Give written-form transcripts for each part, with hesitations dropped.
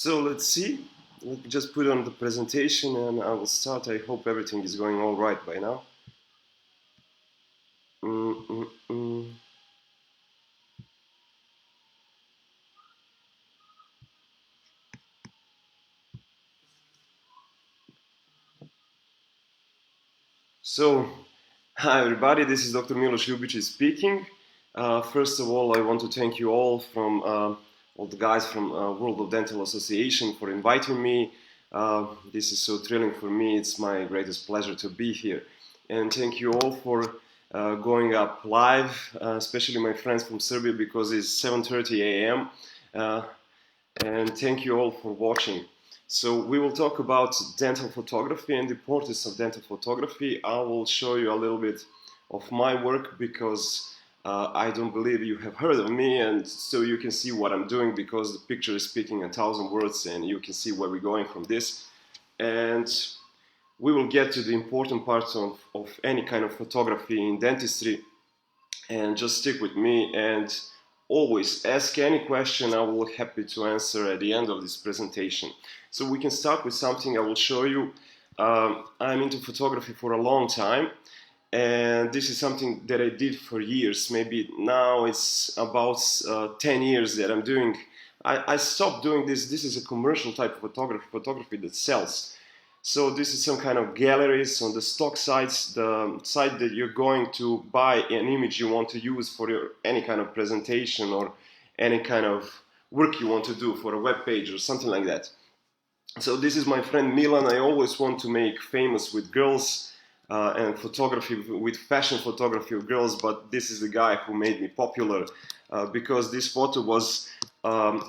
So let's see. Let me just put on the presentation and I will start. I hope everything is going all right by now. So, hi everybody, this is Dr. Milos LJUBICIC speaking. First of all, I want to thank you all from all the guys from World of Dental Association for inviting me. This is so thrilling for me. It's my greatest pleasure to be here. And thank you all for going up live, especially my friends from Serbia because it's 7:30 a.m. And thank you all for watching. So we will talk about dental photography and the importance of dental photography. I will show you a little bit of my work because I don't believe you have heard of me, and so you can see what I'm doing because the picture is speaking 1,000 words and you can see where we're going from this. And we will get to the important parts of any kind of photography in dentistry, and just stick with me and always ask any question. I will be happy to answer at the end of this presentation. So we can start with something I will show you. I'm into photography for a long time, and this is something that I did for years. Maybe now it's about 10 years that I'm doing. I stopped doing this. This is a commercial type of photography that sells. So this is some kind of galleries on the stock sites, the site that you're going to buy an image you want to use for any kind of presentation or any kind of work you want to do for a web page or something like that. So this is my friend Milan. I always want to make famous with girls and photography, with fashion photography of girls, but this is the guy who made me popular because this photo was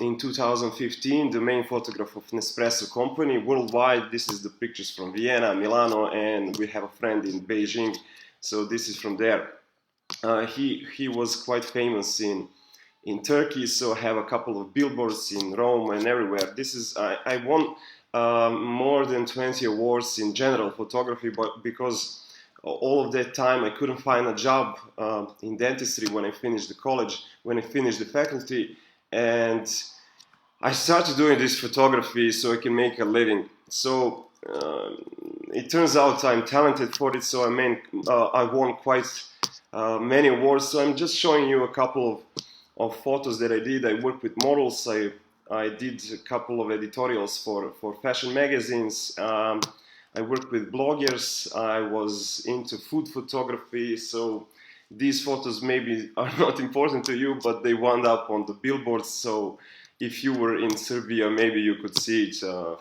in 2015 the main photograph of Nespresso company worldwide. This is the pictures from Vienna, Milano, and we have a friend in Beijing, so this is from there. He was quite famous in Turkey, so I have a couple of billboards in Rome and everywhere. This is I won more than 20 awards in general photography, but because all of that time I couldn't find a job in dentistry when I finished the college, when I finished the faculty, and I started doing this photography so I can make a living. So it turns out I'm talented for it, so I won quite many awards. So I'm just showing you a couple of photos that I did. I worked with models. I did a couple of editorials for fashion magazines. I worked with bloggers. I was into food photography. So these photos maybe are not important to you, but they wound up on the billboards. So if you were in Serbia, maybe you could see it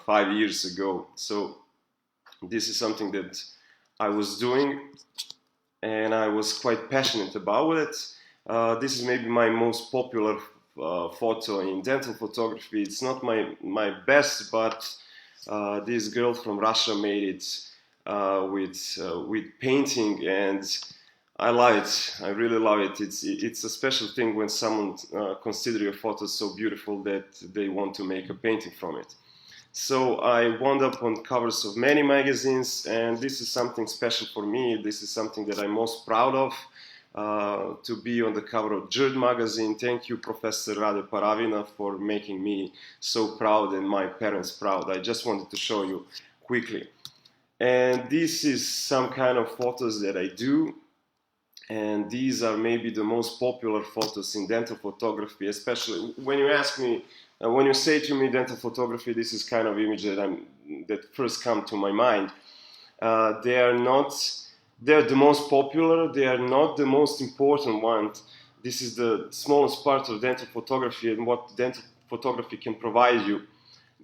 5 years ago. So this is something that I was doing and I was quite passionate about it. This is maybe my most popular photo in dental photography. It's not my best, but this girl from Russia made it with painting, and I love it. I really love it. It's a special thing when someone considers your photo so beautiful that they want to make a painting from it. So I wound up on covers of many magazines, and this is something special for me. This is something that I'm most proud of. To be on the cover of Jerd magazine. Thank you, Professor Rade Paravina, for making me so proud and my parents proud. I just wanted to show you quickly. And this is some kind of photos that I do. And these are maybe the most popular photos in dental photography, especially when you ask me, when you say to me dental photography, this is kind of image that first come to my mind. They're the most popular, they are not the most important one. This is the smallest part of dental photography and what dental photography can provide you.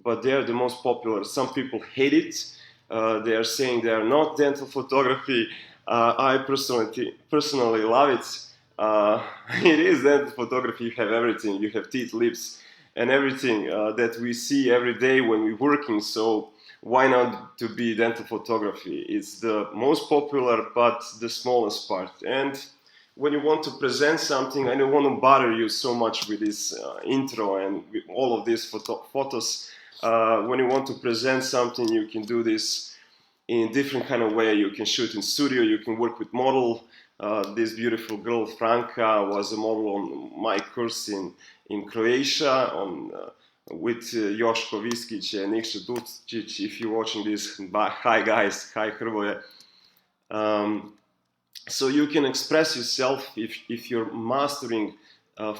But they are the most popular. Some people hate it. They are saying they are not dental photography. I personally love it. It is dental photography. You have everything. You have teeth, lips, and everything that we see every day when we're working. So why not to be dental photography? It's the most popular, but the smallest part. And when you want to present something, I don't want to bother you so much with this intro and with all of these photos. When you want to present something, you can do this in a different kind of way. You can shoot in studio, you can work with model. This beautiful girl, Franca, was a model on my course in Croatia, with Joško Viskić and Nikša Ducić. If you're watching this, hi guys, hi Hrvoje. So you can express yourself if you're mastering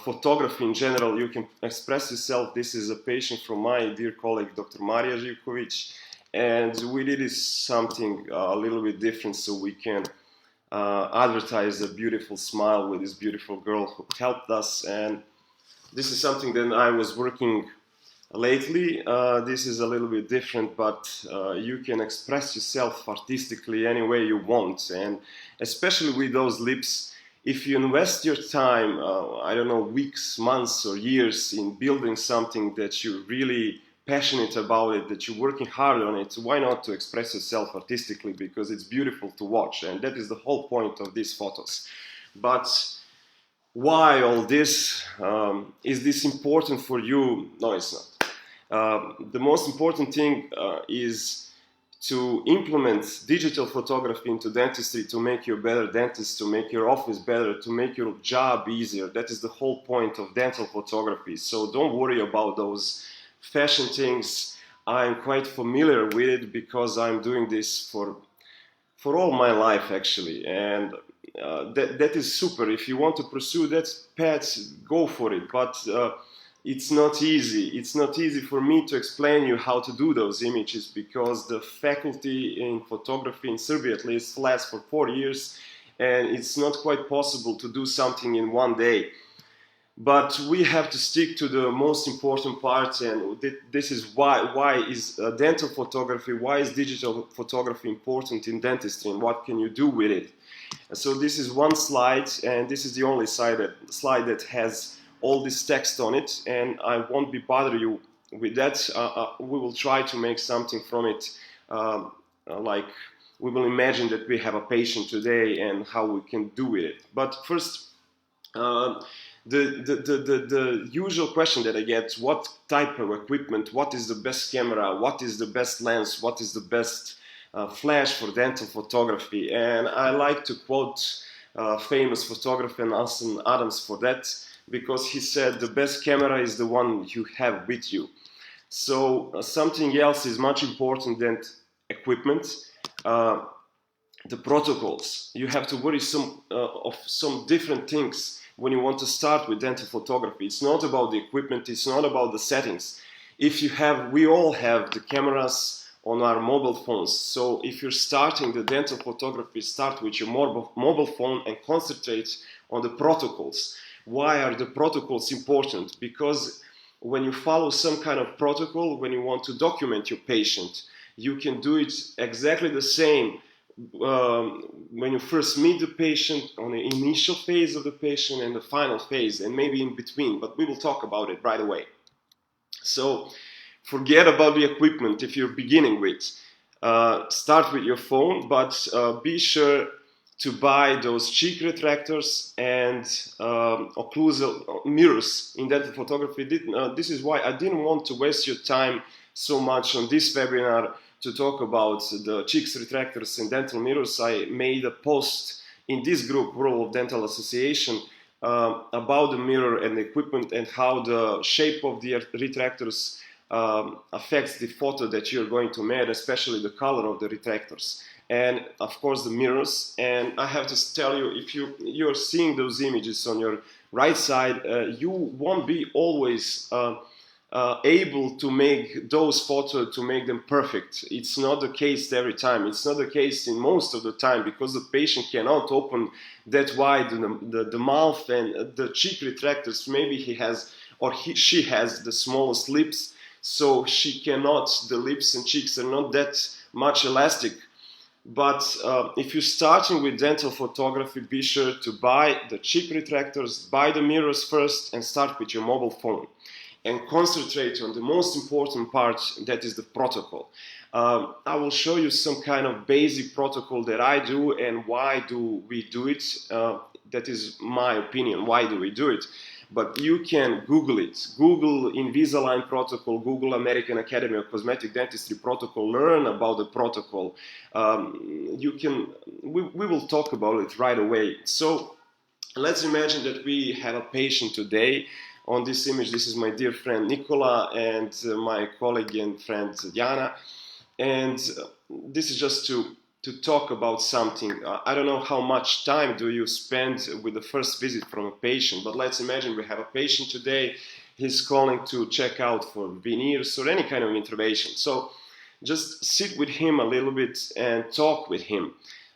photography in general. You can express yourself. This is a patient from my dear colleague Dr. Marija Živković, and we did something a little bit different so we can advertise a beautiful smile with this beautiful girl who helped us. And this is something that I was working lately. This is a little bit different, but you can express yourself artistically any way you want, and especially with those lips, if you invest your time, I don't know, weeks, months or years in building something that you're really passionate about it, that you're working hard on it, why not to express yourself artistically, because it's beautiful to watch, and that is the whole point of these photos. But why all this? Is this important for you? No, it's not. The most important thing is to implement digital photography into dentistry to make you a better dentist, to make your office better, to make your job easier. That is the whole point of dental photography. So don't worry about those fashion things. I'm quite familiar with it because I'm doing this for all my life actually, and that is super. If you want to pursue that path, go for it, but it's not easy. It's not easy for me to explain you how to do those images because the faculty in photography in Serbia at least lasts for 4 years, and it's not quite possible to do something in one day. But we have to stick to the most important part, and this is why is dental photography, why is digital photography important in dentistry, and what can you do with it. So this is one slide, and this is the only slide that has all this text on it, and I won't be bother you with that. We will try to make something from it, like we will imagine that we have a patient today and how we can do with it. But first, the usual question that I get: what type of equipment, what is the best camera, what is the best lens, what is the best flash for dental photography? And I like to quote famous photographer Nelson Adams for that, because he said the best camera is the one you have with you. So something else is much important than equipment. The protocols. You have to worry of some different things when you want to start with dental photography. It's not about the equipment, it's not about the settings. We all have the cameras on our mobile phones. So if you're starting the dental photography, start with your mobile phone and concentrate on the protocols. Why are the protocols important? Because when you follow some kind of protocol, when you want to document your patient, you can do it exactly the same when you first meet the patient, on the initial phase of the patient and the final phase, and maybe in between, but we will talk about it right away. So forget about the equipment if you're beginning with. Start with your phone, but be sure to buy those cheek retractors and occlusal mirrors in dental photography. This is why I didn't want to waste your time so much on this webinar to talk about the cheek retractors and dental mirrors. I made a post in this group, World of Dental Association, about the mirror and the equipment and how the shape of the retractors affects the photo that you're going to make, especially the color of the retractors. And of course the mirrors. And I have to tell you, if you're seeing those images on your right side, you won't be always able to make those photos, to make them perfect. It's not the case every time. It's not the case in most of the time, because the patient cannot open that wide the mouth and the cheek retractors. Maybe he has, or she has the smallest lips, so she cannot, the lips and cheeks are not that much elastic. But if you're starting with dental photography, be sure to buy the cheek retractors, buy the mirrors first, and start with your mobile phone. And concentrate on the most important part, that is the protocol. I will show you some kind of basic protocol that I do, and why do we do it. That is my opinion, why do we do it. But you can Google it. Google Invisalign protocol, Google American Academy of Cosmetic Dentistry protocol, learn about the protocol. We will talk about it right away. So let's imagine that we have a patient today. On this image, this is my dear friend Nicola and my colleague and friend Jana. And this is just to talk about something. I don't know how much time do you spend with the first visit from a patient, but let's imagine we have a patient today. He's calling to check out for veneers or any kind of intervention. So just sit with him a little bit and talk with him.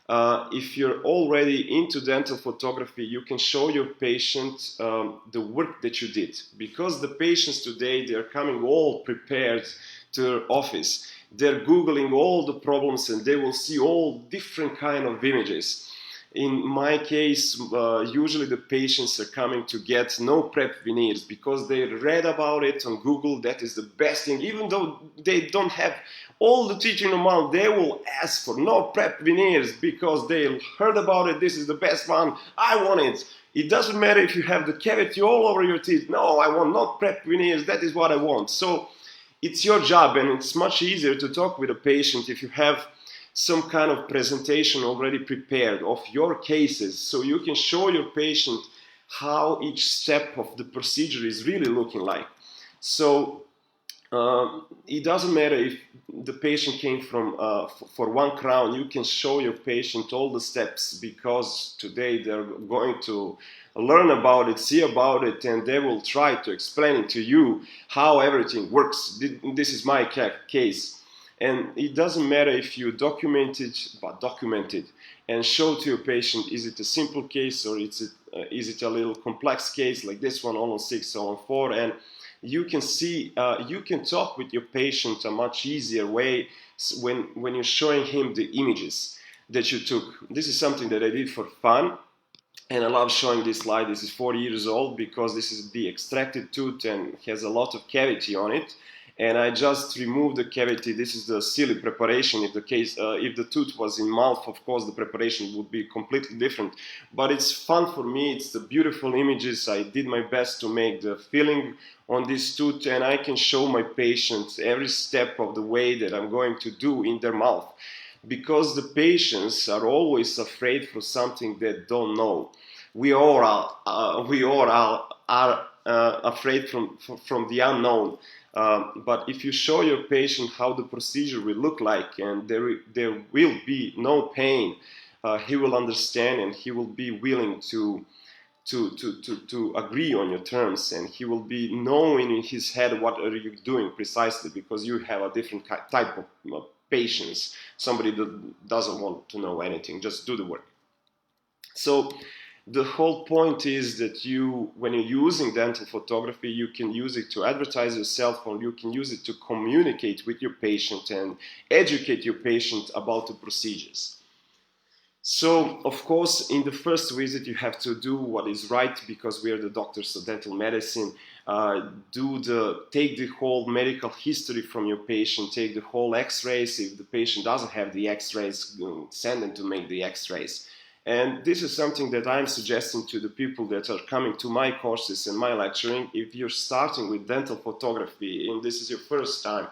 If you're already into dental photography, you can show your patient the work that you did. Because the patients today, they're coming all prepared to their office. They're Googling all the problems and they will see all different kind of images. In my case, usually the patients are coming to get no prep veneers because they read about it on Google. That is the best thing. Even though they don't have all the teeth in the mouth, they will ask for no prep veneers because they heard about it. This is the best one. I want it. It doesn't matter if you have the cavity all over your teeth. No, I want not prep veneers. That is what I want. So it's your job, and it's much easier to talk with a patient if you have some kind of presentation already prepared of your cases, so you can show your patient how each step of the procedure is really looking like. So it doesn't matter if the patient came from for one crown. You can show your patient all the steps, because today they're going to learn about it, see about it, and they will try to explain it to you how everything works. This is my case. And it doesn't matter if you document it and show to your patient, is it a simple case or is it a little complex case like this one, all on 6, all on 4, and you can see, you can talk with your patient a much easier way when you're showing him the images that you took. This is something that I did for fun, and I love showing this slide. This is 40 years old because this is the extracted tooth and has a lot of cavity on it. And I just removed the cavity. This is the silly preparation. If the tooth was in mouth, of course the preparation would be completely different. But it's fun for me. It's the beautiful images. I did my best to make the filling on this tooth, and I can show my patients every step of the way that I'm going to do in their mouth. Because the patients are always afraid for something they don't know. We all are afraid from the unknown. But if you show your patient how the procedure will look like, and there will be no pain, he will understand and he will be willing to agree on your terms, and he will be knowing in his head what are you doing precisely, because you have a different type of patience, somebody that doesn't want to know anything, just do the work. So the whole point is that when you're using dental photography, you can use it to advertise yourself, or you can use it to communicate with your patient and educate your patient about the procedures. So, of course, in the first visit, you have to do what is right, because we are the doctors of dental medicine. Take the whole medical history from your patient, take the whole x-rays. If the patient doesn't have the x-rays, send them to make the x-rays. And this is something that I'm suggesting to the people that are coming to my courses and my lecturing. If you're starting with dental photography and this is your first time,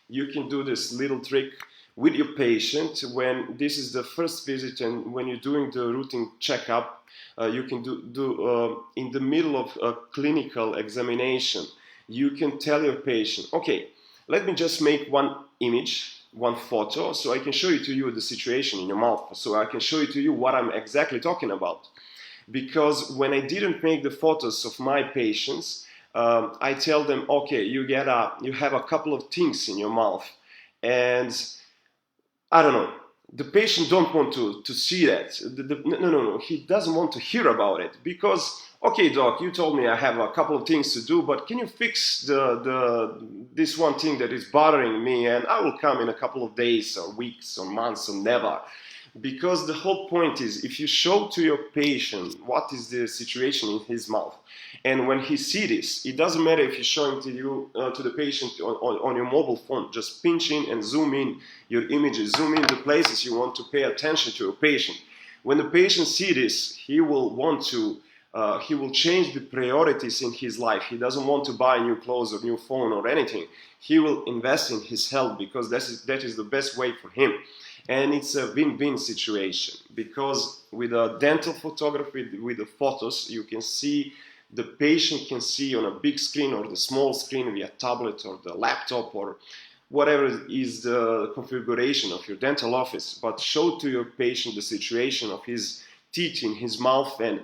you can do this little trick with your patient when this is the first visit, and when you're doing the routine checkup, you can do in the middle of a clinical examination, you can tell your patient, okay, let me just make one image, one photo, so I can show you the situation in your mouth, so I can show you what I'm exactly talking about. Because when I didn't make the photos of my patients, I tell them, okay, you have a couple of things in your mouth, and I don't know, the patient don't want to see that. No, he doesn't want to hear about it, because, okay, doc, you told me I have a couple of things to do, but can you fix this one thing that is bothering me, and I will come in a couple of days or weeks or months or never. Because the whole point is, if you show to your patient what is the situation in his mouth, and when he sees this, it doesn't matter if you're showing to the patient on your mobile phone, just pinch in and zoom in your images, zoom in the places you want to pay attention to your patient. When the patient sees this, he will change the priorities in his life. He doesn't want to buy new clothes or new phone or anything. He will invest in his health, because that is the best way for him. And it's a win-win situation, because with a dental photography, with the photos, you can see the patient can see on a big screen or the small screen via tablet or the laptop or whatever is the configuration of your dental office, but show to your patient the situation of his teeth in his mouth, and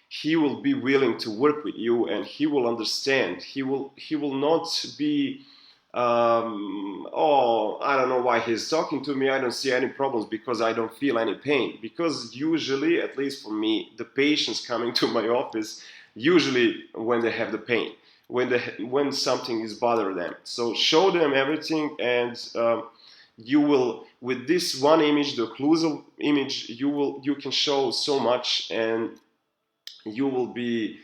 he will be willing to work with you, and he will understand. He will not be oh, I don't know why he's talking to me, I don't see any problems because I don't feel any pain. Because usually, at least for me, the patients coming to my office, usually when they have the pain, when something is bothering them. So show them everything, and you will, with this one image, the occlusal image, you can show so much, and you will be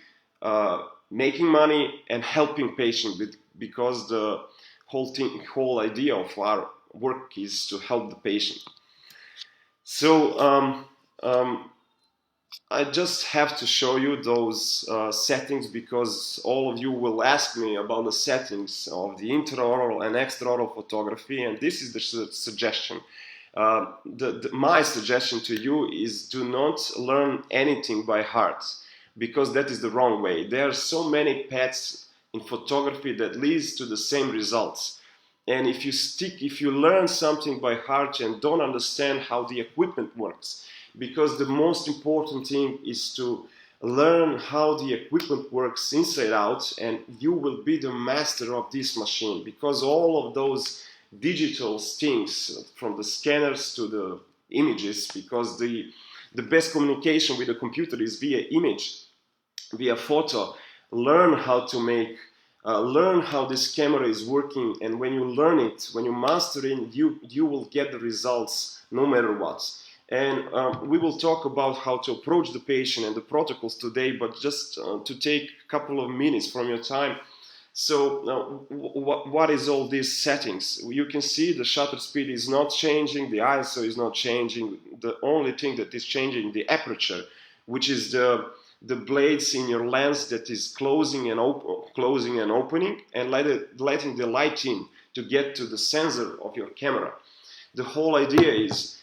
making money and helping patients because the whole idea of our work is to help the patient. So I just have to show you those settings, because all of you will ask me about the settings of the intraoral and extraoral photography, and this is the suggestion. My suggestion to you is do not learn anything by heart, because that is the wrong way. There are so many paths in photography that leads to the same results. And if you learn something by heart and don't understand how the equipment works, because the most important thing is to learn how the equipment works inside out, and you will be the master of this machine, because all of those digital things, from the scanners to the images, because the best communication with the computer is via image, via photo. Learn how to make, learn how this camera is working, and when you learn it, when you master it, you will get the results no matter what. And we will talk about how to approach the patient and the protocols today, but just to take a couple of minutes from your time. So what is all these settings? You can see the shutter speed is not changing, the ISO is not changing. The only thing that is changing, the aperture, which is the blades in your lens that is closing and opening, and letting the light in to get to the sensor of your camera. The whole idea is,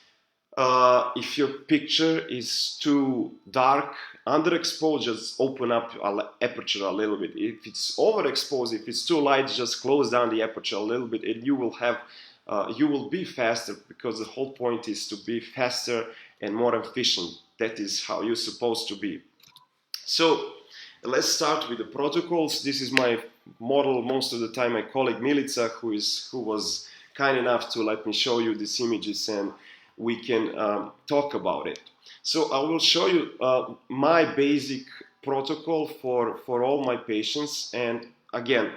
if your picture is too dark, underexposed, just open up aperture a little bit. If it's overexposed, if it's too light, just close down the aperture a little bit, and you will be faster, because the whole point is to be faster and more efficient. That is how you're supposed to be. So let's start with the protocols. This is my model, most of the time my colleague Milica, who was kind enough to let me show you these images, and we can talk about it. So I will show you my basic protocol for all my patients. And again,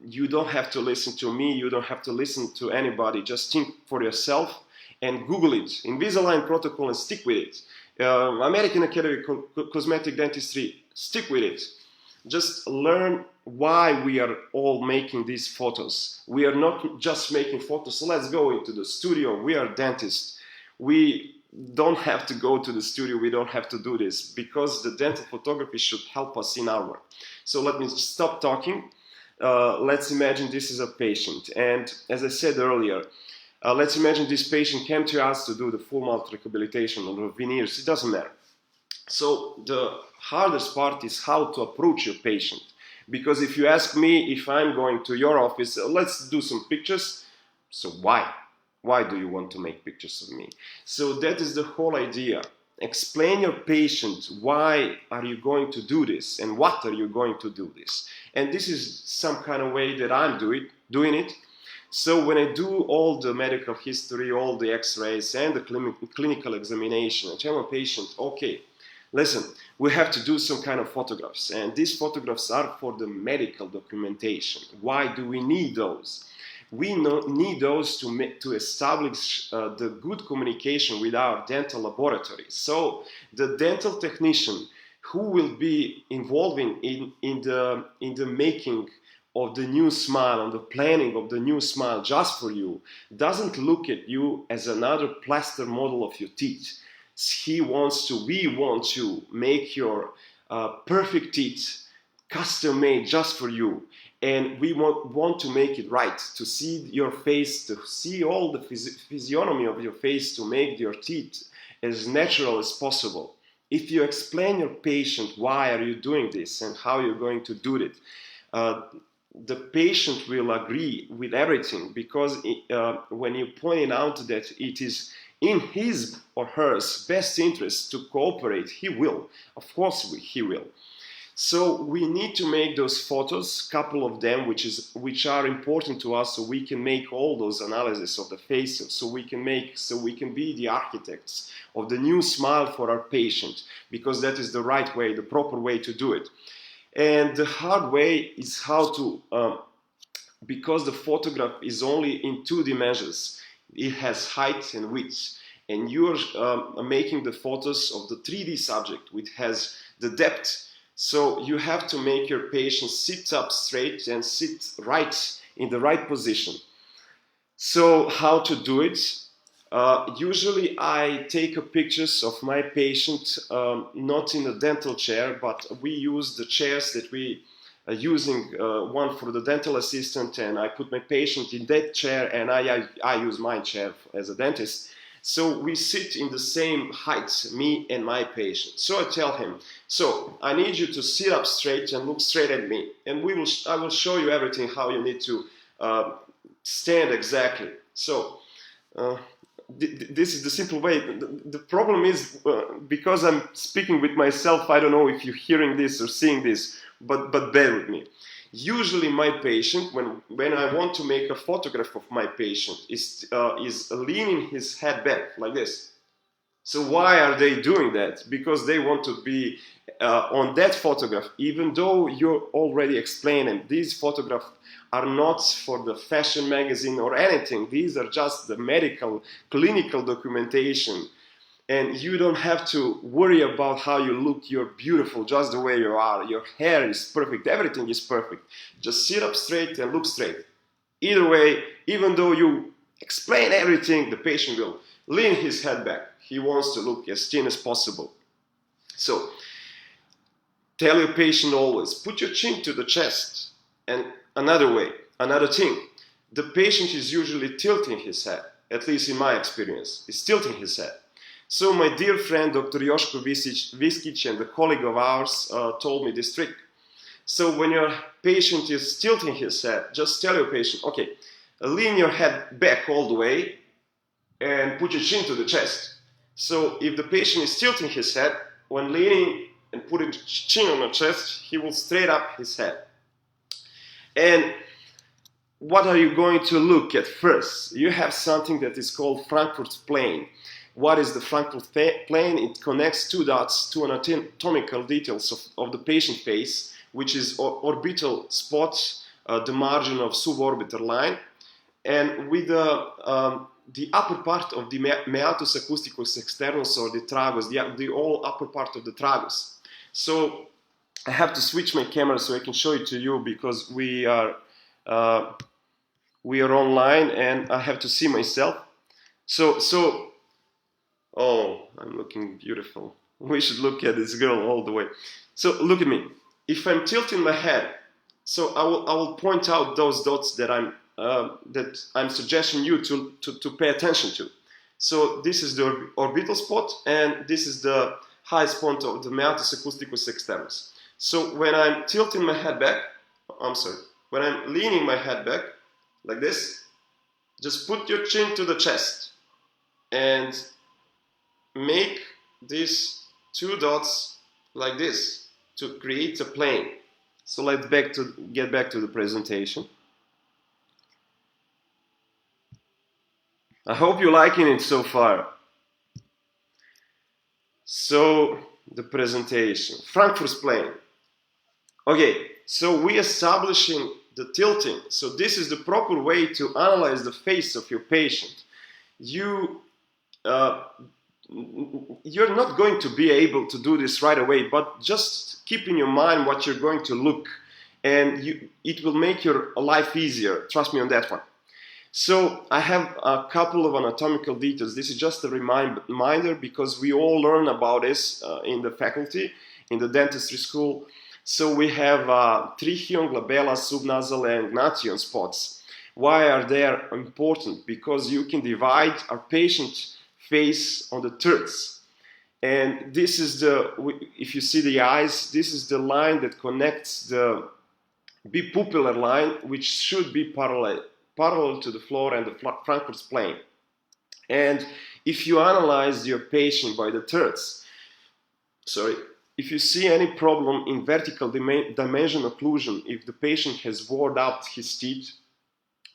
you don't have to listen to me, you don't have to listen to anybody, just think for yourself and Google it, Invisalign protocol, and stick with it. American Academy of Cosmetic Dentistry, stick with it. Just learn why we are all making these photos. We are not just making photos, so let's go into the studio. We are dentists. We don't have to go to the studio, we don't have to do this, because the dental photography should help us in our work. So let me stop talking. Let's imagine this is a patient, and as I said earlier, let's imagine this patient came to us to do the full mouth rehabilitation or veneers. It doesn't matter. So the hardest part is how to approach your patient. Because if you ask me, if I'm going to your office, let's do some pictures. So why? Why do you want to make pictures of me? So that is the whole idea. Explain your patient why are you going to do this and what are you going to do this. And this is some kind of way that I'm doing it. So when I do all the medical history, all the x-rays and the clinical examination, I tell my patient, okay, listen, we have to do some kind of photographs, and these photographs are for the medical documentation. Why do we need those? We need those to establish the good communication with our dental laboratory. So the dental technician who will be involving in the making of the new smile and the planning of the new smile just for you doesn't look at you as another plaster model of your teeth. We want to make your perfect teeth custom made just for you, and we want to make it right, to see your face, to see all the physiognomy of your face, to make your teeth as natural as possible. if you explain your patient why are you doing this and how you're going to do it, the patient will agree with everything, because when you point out that it is in his or her best interest to cooperate, he will. Of course he will. So we need to make those photos, couple of them, which are important to us, so we can make all those analysis of the faces, so we can be the architects of the new smile for our patient, because that is the right way, the proper way to do it. And the hard way is how to, because the photograph is only in 2 dimensions, it has height and width, and you're making the photos of the 3D subject, which has the depth. So you have to make your patient sit up straight and sit right in the right position. So how to do it? Usually I take pictures of my patient, not in a dental chair, but we use the chairs that we are using, one for the dental assistant, and I put my patient in that chair, and I use my chair as a dentist. So we sit in the same height, me and my patient. So I tell him, so I need you to sit up straight and look straight at me, and I will show you everything how you need to stand exactly. So this is the simple way. The problem is, because I'm speaking with myself, I don't know if you're hearing this or seeing this, but bear with me. Usually my patient, when I want to make a photograph of my patient, is leaning his head back like this. So why are they doing that? Because they want to be on that photograph, even though you already explained them. These photographs are not for the fashion magazine or anything. These are just the medical, clinical documentation. And you don't have to worry about how you look. You're beautiful just the way you are. Your hair is perfect. Everything is perfect. Just sit up straight and look straight. Either way, even though you explain everything, the patient will lean his head back. He wants to look as thin as possible. So, tell your patient always, put your chin to the chest. And another thing, the patient is usually tilting his head, at least in my experience, is tilting his head. So my dear friend Dr. Joško Viskić and a colleague of ours told me this trick. So when your patient is tilting his head, just tell your patient, okay, lean your head back all the way and put your chin to the chest. So if the patient is tilting his head, when leaning and putting chin on the chest, he will straight up his head. And what are you going to look at first? You have something that is called Frankfurt's plane. What is the Frankfurt plane? It connects 2 dots to anatomical details of the patient face, which is orbital spot, the margin of suborbital line, and with the upper part of the meatus acousticus externus, or the tragus, the all upper part of the tragus. So I have to switch my camera so I can show it to you, because we are online and I have to see myself. So oh, I'm looking beautiful. We should look at this girl all the way. So look at me. If I'm tilting my head, so I will point out those dots that I'm suggesting you to pay attention to. So this is the orbital spot, and this is the high spot of the meatus acousticus externus. So when I'm tilting my head back, when I'm leaning my head back like this, just put your chin to the chest and make these 2 dots like this to create a plane. So let's get back to the presentation. I hope you're liking it so far. So the presentation, Frankfurt's plane. Okay, so we establishing the tilting. So this is the proper way to analyze the face of your patient. You're not going to be able to do this right away, but just keep in your mind what you're going to look, and it will make your life easier. Trust me on that one. So I have a couple of anatomical details. This is just a reminder, because we all learn about this in the faculty, in the dentistry school. So we have trichion, glabella, subnasal, and gnation spots. Why are they important? Because you can divide our patient face on the thirds. And this is if you see the eyes, this is the line that connects the bipupillar line, which should be parallel to the floor and the Frankfurt's plane. And if you analyze your patient by the thirds, if you see any problem in vertical dimension occlusion, if the patient has worn out his teeth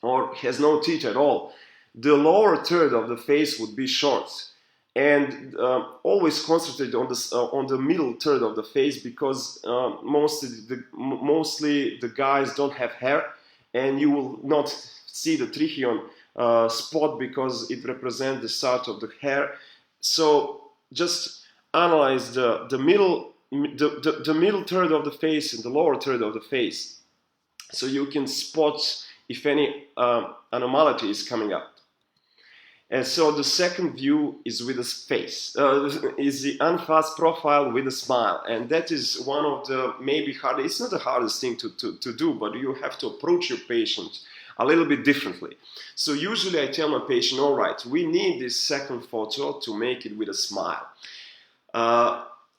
or has no teeth at all, the lower third of the face would be short. And always concentrate on the middle third of the face, because mostly the guys don't have hair, and you will not see the trichion spot because it represents the start of the hair. So just analyze the middle third of the face and the lower third of the face, so you can spot if any anomaly is coming up. And so the second view is with the face, is the unfast profile with a smile. And that is one of the maybe hardest, it's not the hardest thing to do, but you have to approach your patient a little bit differently. So usually I tell my patient, all right, we need this second photo to make it with a smile.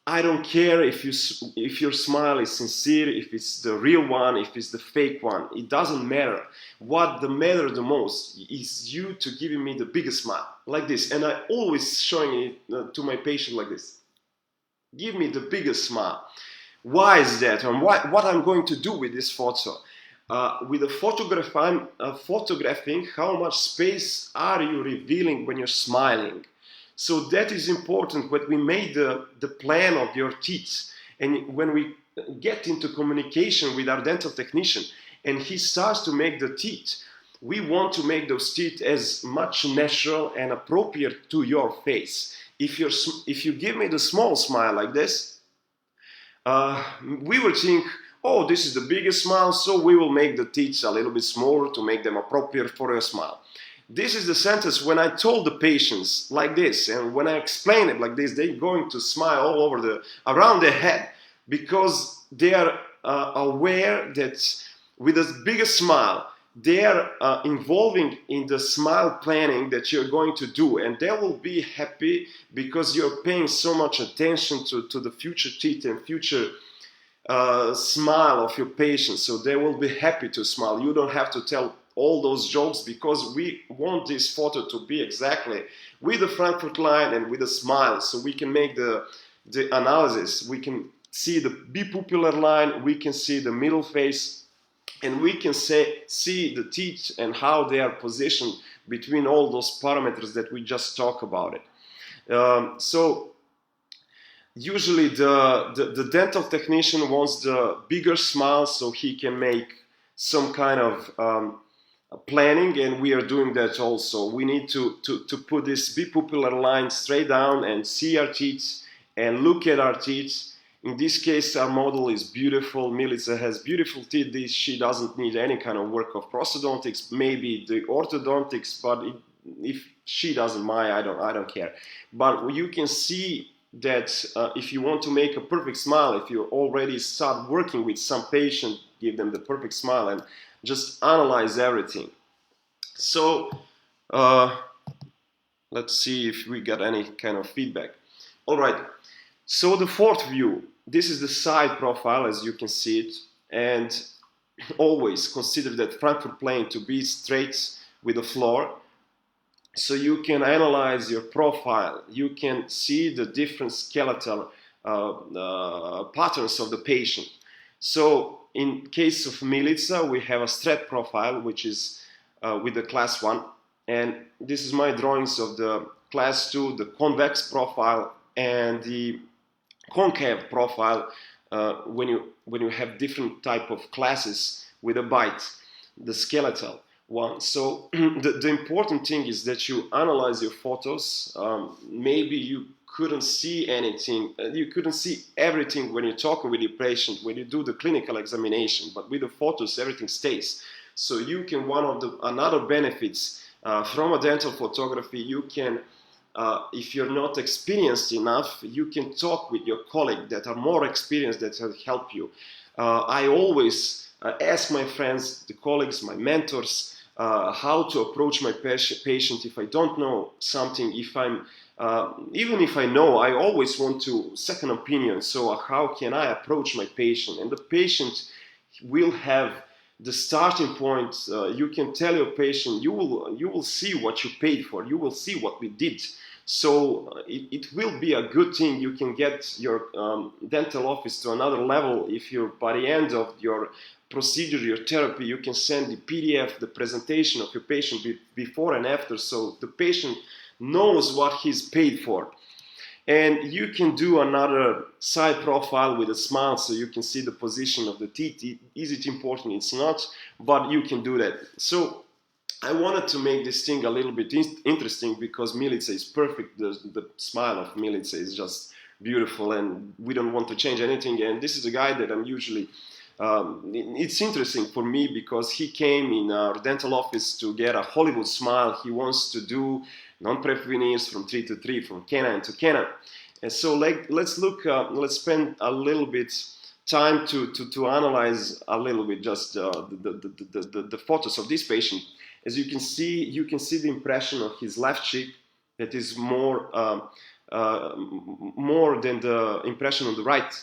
I don't care if your smile is sincere, if it's the real one, if it's the fake one. It doesn't matter. What matters the most is you to giving me the biggest smile, like this. And I always showing it to my patient like this. Give me the biggest smile. Why is that? And what I'm going to do with this photo? With the photograph, I'm photographing how much space are you revealing when you're smiling. So that is important when we made the plan of your teeth, and when we get into communication with our dental technician and he starts to make the teeth, we want to make those teeth as much natural and appropriate to your face. If you give me the small smile like this, we will think, oh, this is the biggest smile, so we will make the teeth a little bit smaller to make them appropriate for your smile. This is the sentence when I told the patients like this, and when I explain it like this, they're going to smile all over around their head, because they are aware that with the biggest smile, they are involving in the smile planning that you're going to do, and they will be happy because you're paying so much attention to the future teeth and future smile of your patients. So they will be happy to smile. You don't have to tell all those jokes, because we want this photo to be exactly with the Frankfurt line and with a smile, so we can make the analysis. We can see the bipupillar line, we can see the middle face, and we can see the teeth and how they are positioned between all those parameters that we just talked about it. So usually the dental technician wants the bigger smile so he can make some kind of planning, and we are doing that also. We need to put this bipupillar line straight down and see our teeth and look at our teeth. In this case, our model is beautiful. Milica has beautiful teeth. She doesn't need any kind of work of prosthodontics, maybe the orthodontics, but if she doesn't mind, I don't care. But you can see that if you want to make a perfect smile, if you already start working with some patient, give them the perfect smile and just analyze everything. So let's see if we got any kind of feedback. All right, so the fourth view, this is the side profile as you can see it, and always consider that Frankfurt plane to be straight with the floor, so you can analyze your profile. You can see the different skeletal patterns of the patient. So in case of Milica, we have a straight profile, which is with the class 1, and this is my drawings of the class 2, the convex profile and the concave profile when you have different type of classes with a bite, the skeletal one. So the important thing is that you analyze your photos. Maybe you couldn't see anything, you couldn't see everything when you're talking with your patient, when you do the clinical examination, but with the photos everything stays. So you can, another benefits from a dental photography, you can, if you're not experienced enough, you can talk with your colleagues that are more experienced, that will help you. I always ask my friends, the colleagues, my mentors, how to approach my patient if I don't know something, if I'm even if I know, I always want to second opinion. So how can I approach my patient? And the patient will have the starting point. You can tell your patient, you will see what you paid for. You will see what we did. So it will be a good thing. You can get your dental office to another level if you, by the end of your procedure, your therapy, you can send the PDF, the presentation of your patient before and after, so the patient knows what he's paid for. And you can do another side profile with a smile, so you can see the position of the teeth. Is it important? It's not, but you can do that. So I wanted to make this thing a little bit interesting because Milica is perfect. The smile of Milica is just beautiful, and we don't want to change anything. And this is a guy that I'm usually, it's interesting for me because he came in our dental office to get a Hollywood smile. He wants to do non-prep veneers from 3 to 3, from canine to canine. And so let's spend a little bit time to analyze a little bit just the photos of this patient. As you can see the impression of his left cheek that is more than the impression on the right.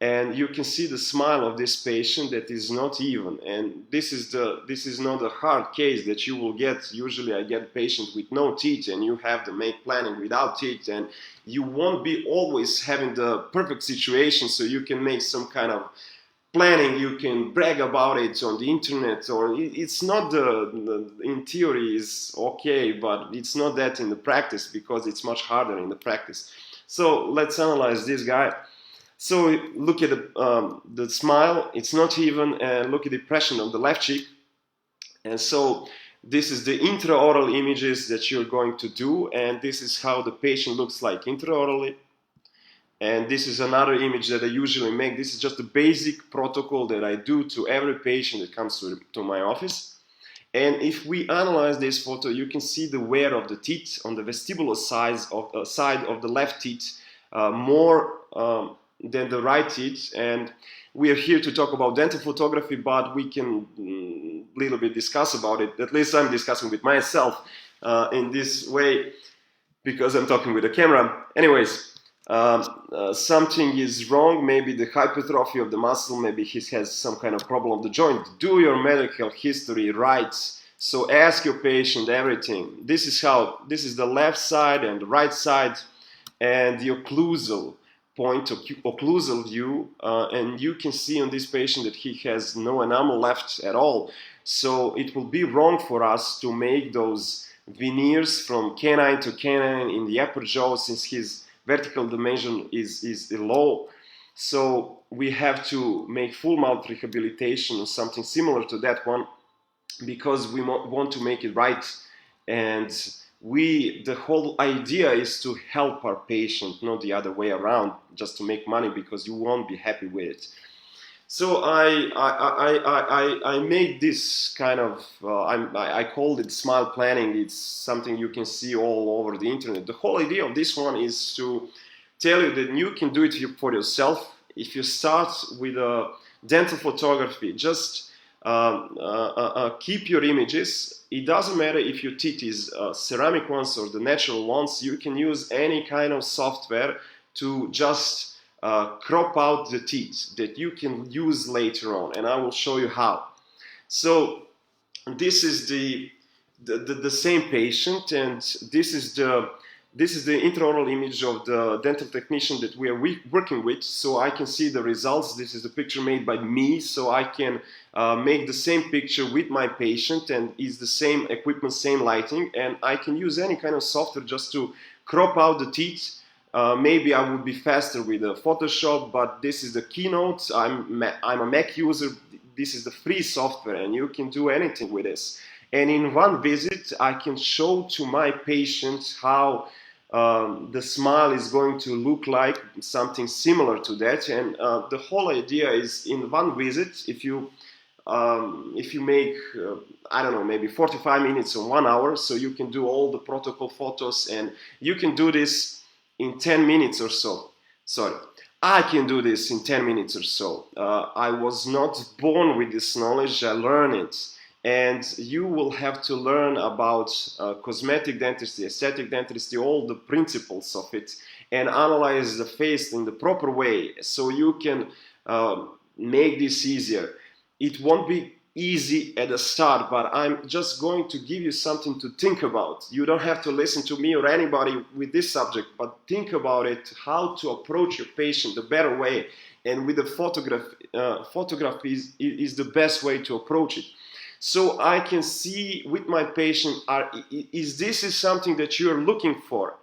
And you can see the smile of this patient that is not even. And this is not a hard case that you will get. Usually I get patients with no teeth, and you have to make planning without teeth, and you won't be always having the perfect situation, so you can make some kind of planning, you can brag about it on the internet, or it's not in theory is okay, but it's not that in the practice, because it's much harder in the practice. So let's analyze this guy. So look at the smile, it's not even, and look at the impression on the left cheek. And so this is the intraoral images that you're going to do, and this is how the patient looks like intraorally. And this is another image that I usually make. This is just the basic protocol that I do to every patient that comes to my office. And if we analyze this photo, you can see the wear of the teeth on the vestibular side of the left teeth more than the right teeth. And we are here to talk about dental photography, but we can little bit discuss about it. At least I'm discussing with myself in this way because I'm talking with the camera. Anyways. Something is wrong, maybe the hypertrophy of the muscle, maybe he has some kind of problem of the joint. Do your medical history right. So ask your patient everything. This is the left side and the right side, and the occlusal point, occlusal view, and you can see on this patient that he has no enamel left at all. So it will be wrong for us to make those veneers from canine to canine in the upper jaw, since his vertical dimension is low. So we have to make full mouth rehabilitation or something similar to that one, because we want to make it right. And the whole idea is to help our patient, not the other way around, just to make money, because you won't be happy with it. So I made this kind of, I called it smile planning. It's something you can see all over the internet. The whole idea of this one is to tell you that you can do it for yourself. If you start with a dental photography, just keep your images. It doesn't matter if your teeth is ceramic ones or the natural ones. You can use any kind of software to just crop out the teeth that you can use later on, and I will show you how. So this is the same patient, and this is the intraoral image of the dental technician that we are working with, so I can see the results. This is the picture made by me, so I can make the same picture with my patient, and it's the same equipment, same lighting, and I can use any kind of software just to crop out the teeth. Maybe I would be faster with Photoshop, but this is the Keynote. I'm a Mac user. This is the free software, and you can do anything with this. And in one visit, I can show to my patient how the smile is going to look like, something similar to that. And the whole idea is, in one visit, if you make, I don't know, maybe 45 minutes or 1 hour, so you can do all the protocol photos, and you can do this in 10 minutes or so. Sorry, I can do this in 10 minutes or so. I was not born with this knowledge, I learned it. and you will have to learn about cosmetic dentistry, aesthetic dentistry, all the principles of it, and analyze the face in the proper way so you can make this easier. It won't be easy at the start, but I'm just going to give you something to think about. You don't have to listen to me or anybody with this subject, but think about it, how to approach your patient the better way, and with the photograph is the best way to approach it. So I can see with my patient, is this something that you are looking for?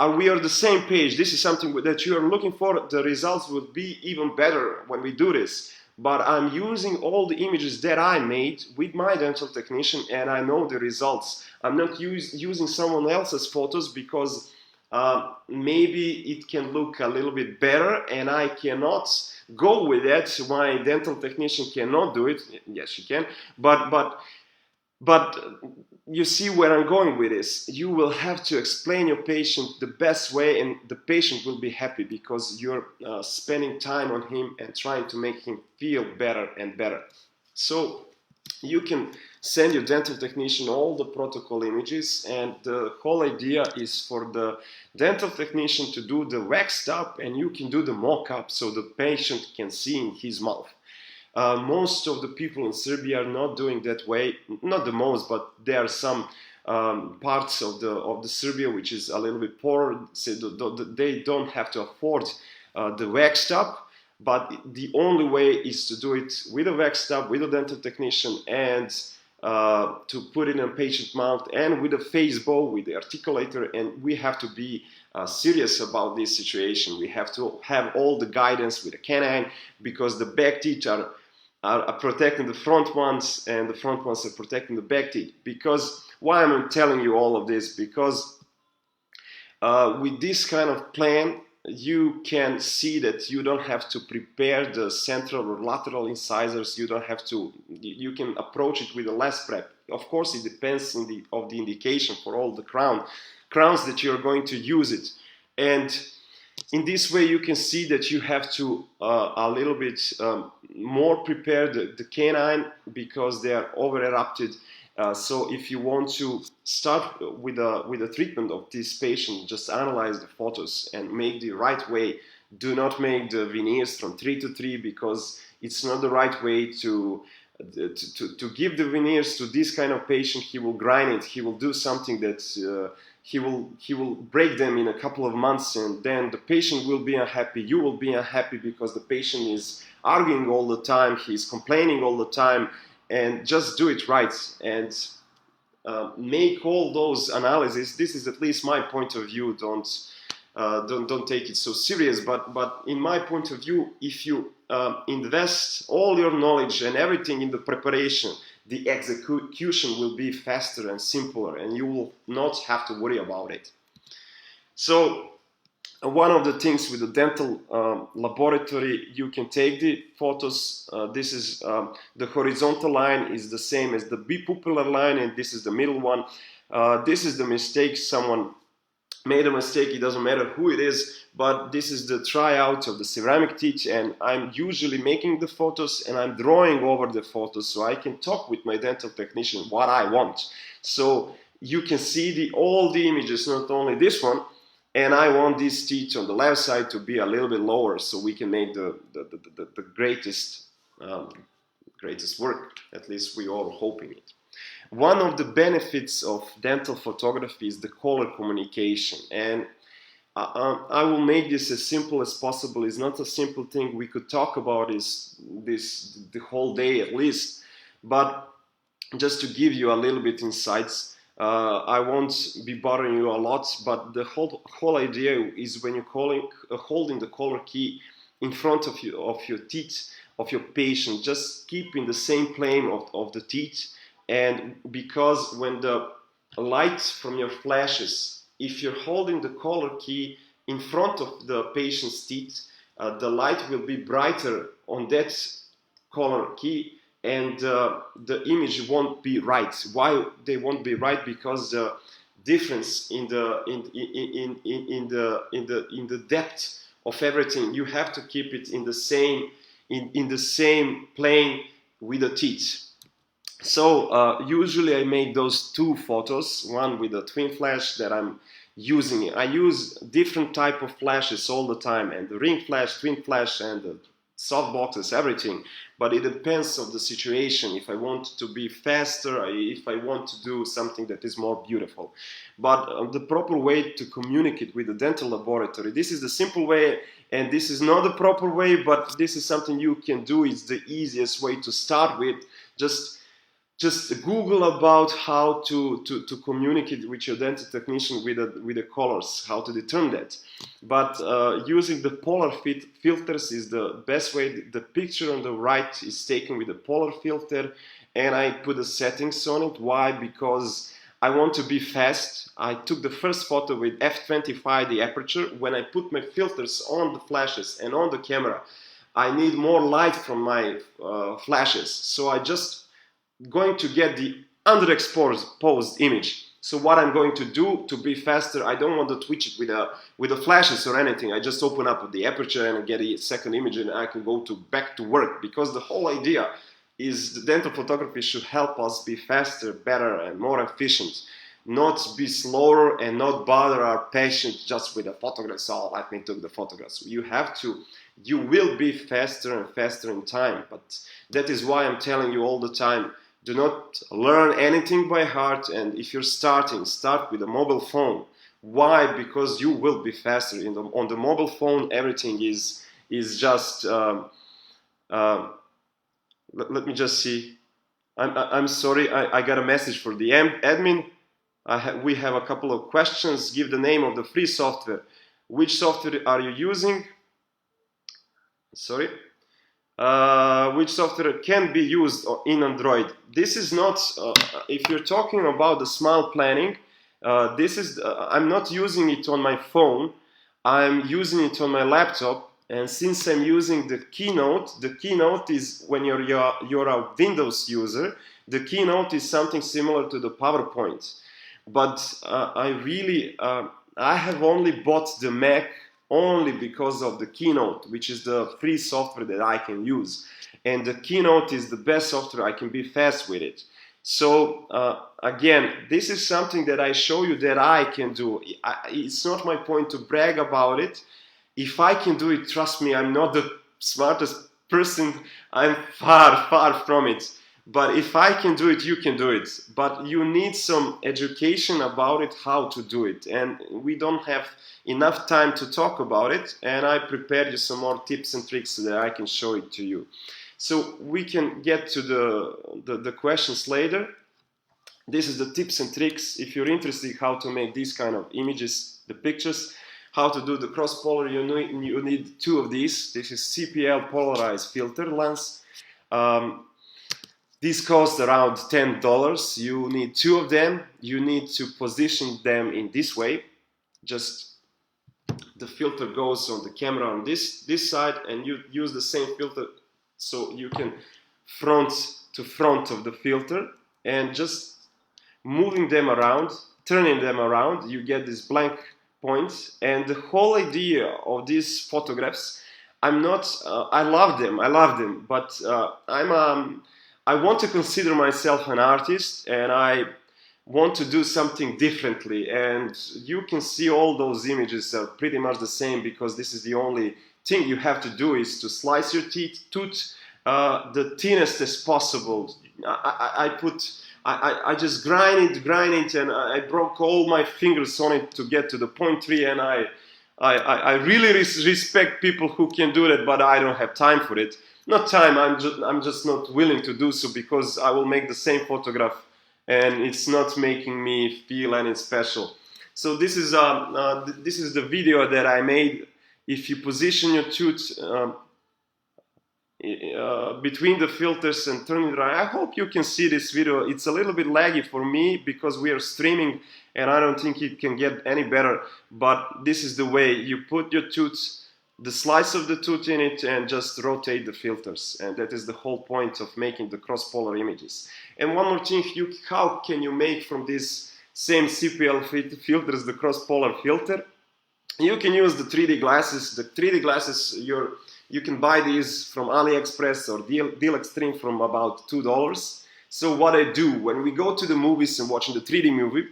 Are we on the same page? This is something that you are looking for. The results would be even better when we do this. But I'm using all the images that I made with my dental technician, and I know the results. I'm not using someone else's photos because maybe it can look a little bit better, and I cannot go with that. My dental technician cannot do it. Yes, she can, but you see where I'm going with this. You will have to explain your patient the best way, and the patient will be happy because you're spending time on him and trying to make him feel better and better. So you can send your dental technician all the protocol images, and the whole idea is for the dental technician to do the waxed up, and you can do the mock-up so the patient can see in his mouth. Most of the people in Serbia are not doing that way. Not the most, but there are some parts of the Serbia which is a little bit poor. So they don't have to afford the waxed up. But the only way is to do it with a waxed up, with a dental technician, and to put it in a patient mouth, and with a face bow, with the articulator. And we have to be serious about this situation. We have to have all the guidance with the canine, because the back teeth are protecting the front ones, and the front ones are protecting the back teeth. Because why am I telling you all of this? Because with this kind of plan, you can see that you don't have to prepare the central or lateral incisors. You don't have to. You can approach it with a less prep. Of course, it depends on the indication for all the crowns that you're going to use it. And in this way, you can see that you have to a little bit more prepare the canine, because they are over-erupted. So if you want to start with a treatment of this patient, just analyze the photos and make the right way. Do not make the veneers from 3 to 3, because it's not the right way to give the veneers to this kind of patient. He will grind it. He will do something that he will break them in a couple of months, and then the patient will be unhappy. You will be unhappy because the patient is arguing all the time. He's complaining all the time. And just do it right, and make all those analyses. This is at least my point of view. Don't take it so serious. But in my point of view, if you invest all your knowledge and everything in the preparation, the execution will be faster and simpler, and you will not have to worry about it. So one of the things with the dental laboratory, you can take the photos. This is the horizontal line is the same as the bipupillar line, and this is the middle one. This is the mistake. Someone made a mistake. It doesn't matter who it is, but this is the tryout of the ceramic teeth, and I'm usually making the photos and I'm drawing over the photos so I can talk with my dental technician what I want. So you can see all the images, not only this one. And I want these teeth on the left side to be a little bit lower, so we can make the greatest work. At least we are hoping it. One of the benefits of dental photography is the color communication, and I will make this as simple as possible. It's not a simple thing we could talk about this the whole day at least, but just to give you a little bit insights. I won't be bothering you a lot, but the whole idea is when you're holding the color key in front of your teeth of your patient, just keep in the same plane of the teeth. And because when the light from your flashes, if you're holding the color key in front of the patient's teeth, the light will be brighter on that color key, and the image won't be right. Why they won't be right? Because the difference in the depth of everything, you have to keep it in the same plane with the teeth. So usually I make those two photos, one with a twin flash that I'm using. I use different type of flashes all the time, and the ring flash, twin flash, and the soft boxes, everything. But it depends on the situation. If I want to be faster, if I want to do something that is more beautiful. But the proper way to communicate with the dental laboratory, this is the simple way, and this is not the proper way, but this is something you can do. It's the easiest way to start with. Just Google about how to communicate with your dental technician with the colors, how to determine that. But using the polar filters is the best way. The picture on the right is taken with the polar filter, and I put the settings on it. Why? Because I want to be fast. I took the first photo with f/25, the aperture. When I put my filters on the flashes and on the camera, I need more light from my flashes. So I just going to get the underexposed image. So what I'm going to do to be faster, I don't want to twitch it with the flashes or anything. I just open up the aperture and I get a second image, and I can go back to work, because the whole idea is the dental photography should help us be faster, better, and more efficient. Not be slower and not bother our patients just with the photographs. Oh, let me take the photographs. You will be faster and faster in time. But that is why I'm telling you all the time, do not learn anything by heart, and if you're starting, start with a mobile phone. Why? Because you will be faster. On the mobile phone, everything is just. Let me just see. I'm sorry. I got a message for the admin. We have a couple of questions. Give the name of the free software. Which software are you using? Sorry. Which software can be used in Android? This is not, if you're talking about the smile planning, I'm not using it on my phone, I'm using it on my laptop, and since I'm using the Keynote is when you're a Windows user, the Keynote is something similar to the PowerPoint. But I have only bought the Mac only because of the Keynote, which is the free software that I can use. And the Keynote is the best software. I can be fast with it. So again, this is something that I show you that I can do. It's not my point to brag about it. If I can do it, trust me, I'm not the smartest person. I'm far, far from it. But if I can do it, you can do it. But you need some education about it, how to do it. And we don't have enough time to talk about it. And I prepared you some more tips and tricks so that I can show it to you. So we can get to the questions later. This is the tips and tricks. If you're interested how to make these kind of images, the pictures, how to do the cross-polar, you need two of these. This is CPL polarized filter lens. These cost around $10. You need two of them. You need to position them in this way. Just the filter goes on the camera on this side, and you use the same filter so you can front to front of the filter, and just moving them around, turning them around, you get these blank points. And the whole idea of these photographs, I love them, but I want to consider myself an artist, and I want to do something differently. And you can see all those images are pretty much the same, because this is the only thing you have to do is to slice your tooth the thinnest as possible. I just grind it, and I broke all my fingers on it to get to the 0.3, and I really respect people who can do that, but I don't have time for it. Not time, I'm just not willing to do so, because I will make the same photograph and it's not making me feel any special. So this is the video that I made. If you position your tooth between the filters and turn it around, I hope you can see this video. It's a little bit laggy for me because we are streaming, and I don't think it can get any better. But this is the way you put your tooth, the slice of the tooth in it, and just rotate the filters. And that is the whole point of making the cross-polar images. And one more thing, how can you make from this same CPL filters the cross-polar filter? You can use the 3D glasses. The 3D glasses, you can buy these from AliExpress or Deal Extreme from about $2. So what I do, when we go to the movies and watching the 3D movie,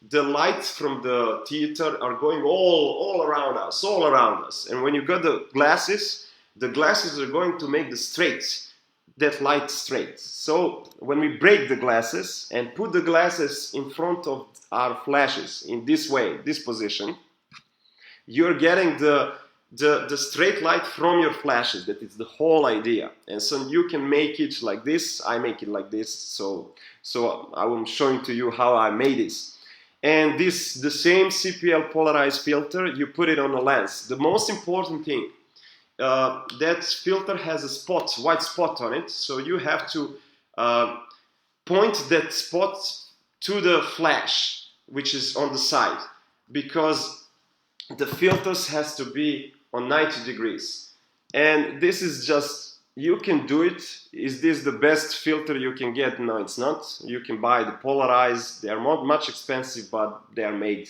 the lights from the theater are going all around us. And when you got the glasses are going to make that light straight. So when we break the glasses and put the glasses in front of our flashes in this way, this position, you're getting the straight light from your flashes. That is the whole idea. And so you can make it like this. I make it like this. So I will showing to you how I made this. And the same CPL polarized filter, you put it on a lens. The most important thing, that filter has a white spot on it. So you have to point that spot to the flash, which is on the side, because the filters has to be on 90 degrees. And this is just, you can do it. Is this the best filter you can get? No, it's not. You can buy the polarized. They are not much expensive, but they are made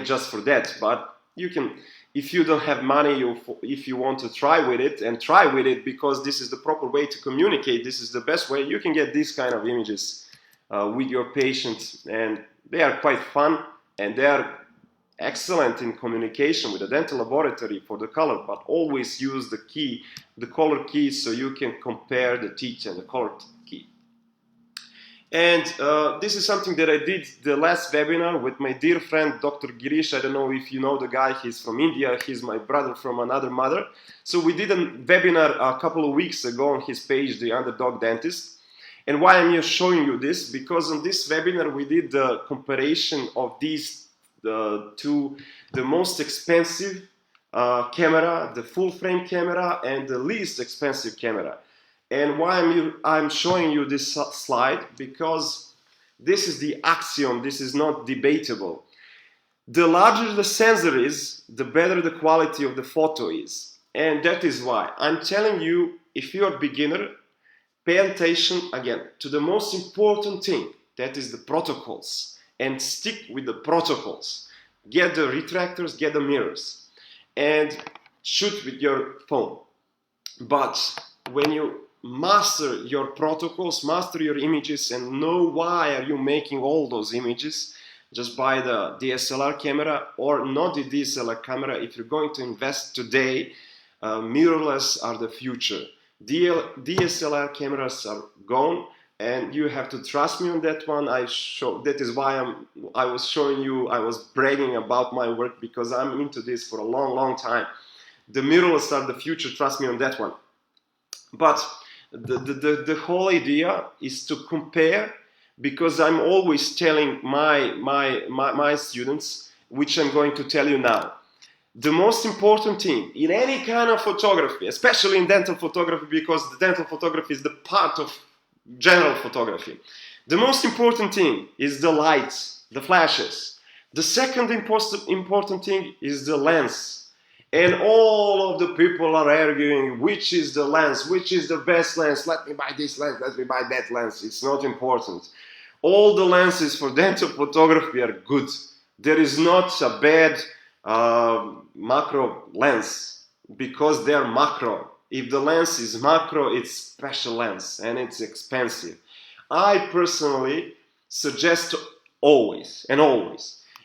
just for that. But you can, if you don't have money, if you want to try with it, because this is the proper way to communicate. This is the best way. You can get these kind of images with your patients, and they are quite fun, and they are excellent in communication with the dental laboratory for the color, but always use the color key, so you can compare the teeth and the color key. And this is something that I did the last webinar with my dear friend Dr. Girish. I don't know if you know the guy, he's from India, he's my brother from another mother. So we did a webinar a couple of weeks ago on his page, The Underdog Dentist. And why I'm here showing you this, because on this webinar we did the comparison of these the most expensive camera, the full frame camera, and the least expensive camera. And why I'm showing you this slide, because this is the axiom, this is not debatable. The larger the sensor is, the better the quality of the photo is. And that is why I'm telling you, if you're a beginner, pay attention again to the most important thing, that is the protocols. And stick with the protocols. Get the retractors, get the mirrors, and shoot with your phone. But when you master your protocols, master your images, and know why are you making all those images, just buy the DSLR camera, or not the DSLR camera. If you're going to invest today, mirrorless are the future. DSLR cameras are gone. And you have to trust me on that one. That is why I was showing you, I was bragging about my work, because I'm into this for a long time. The mirrorless are the future, trust me on that one. But the whole idea is to compare, because I'm always telling my students, which I'm going to tell you now. The most important thing in any kind of photography, especially in dental photography, because the dental photography is the part of general photography. The most important thing is the lights, the flashes. The second important thing is the lens. And all of the people are arguing which is the lens, which is the best lens. Let me buy this lens, let me buy that lens. It's not important. All the lenses for dental photography are good. There is not a bad macro lens, because they're macro. If the lens is macro, it's special lens and it's expensive. I personally suggest always,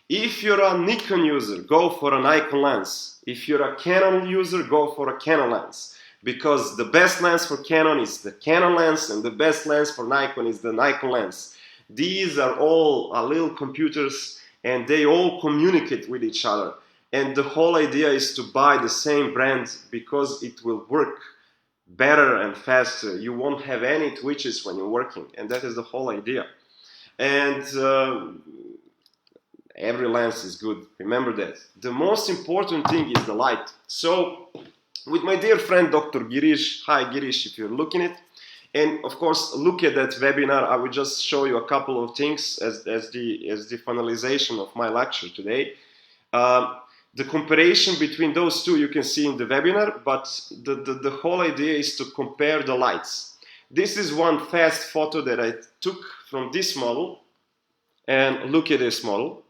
if you're a Nikon user, go for a Nikon lens. If you're a Canon user, go for a Canon lens. Because the best lens for Canon is the Canon lens, and the best lens for Nikon is the Nikon lens. These are all little computers, and they all communicate with each other. And the whole idea is to buy the same brand, because it will work better and faster. You won't have any twitches when you're working, and that is the whole idea. And every lens is good, remember that. The most important thing is the light. So with my dear friend Dr. Girish, hi Girish if you're looking at it, and of course look at that webinar. I will just show you a couple of things as the finalization of my lecture today. The comparison between those two you can see in the webinar, but the whole idea is to compare the lights. This is one fast photo that I took from this model, and look at this model.